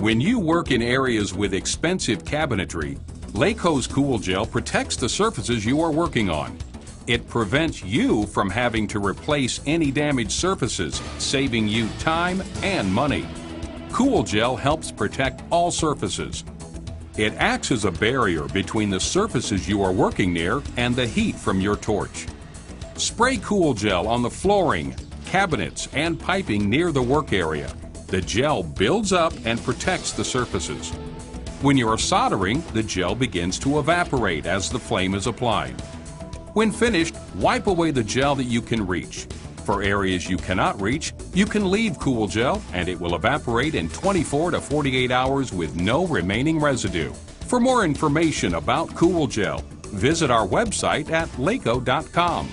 When you work in areas with expensive cabinetry, Laco's Cool Gel protects the surfaces you are working on. It prevents you from having to replace any damaged surfaces, saving you time and money. Cool Gel helps protect all surfaces. It acts as a barrier between the surfaces you are working near and the heat from your torch. Spray Cool Gel on the flooring, cabinets, and piping near the work area. The gel builds up and protects the surfaces. When you are soldering, the gel begins to evaporate as the flame is applied. When finished, wipe away the gel that you can reach. For areas you cannot reach, you can leave Cool Gel and it will evaporate in 24 to 48 hours with no remaining residue. For more information about Cool Gel, visit our website at laco.com.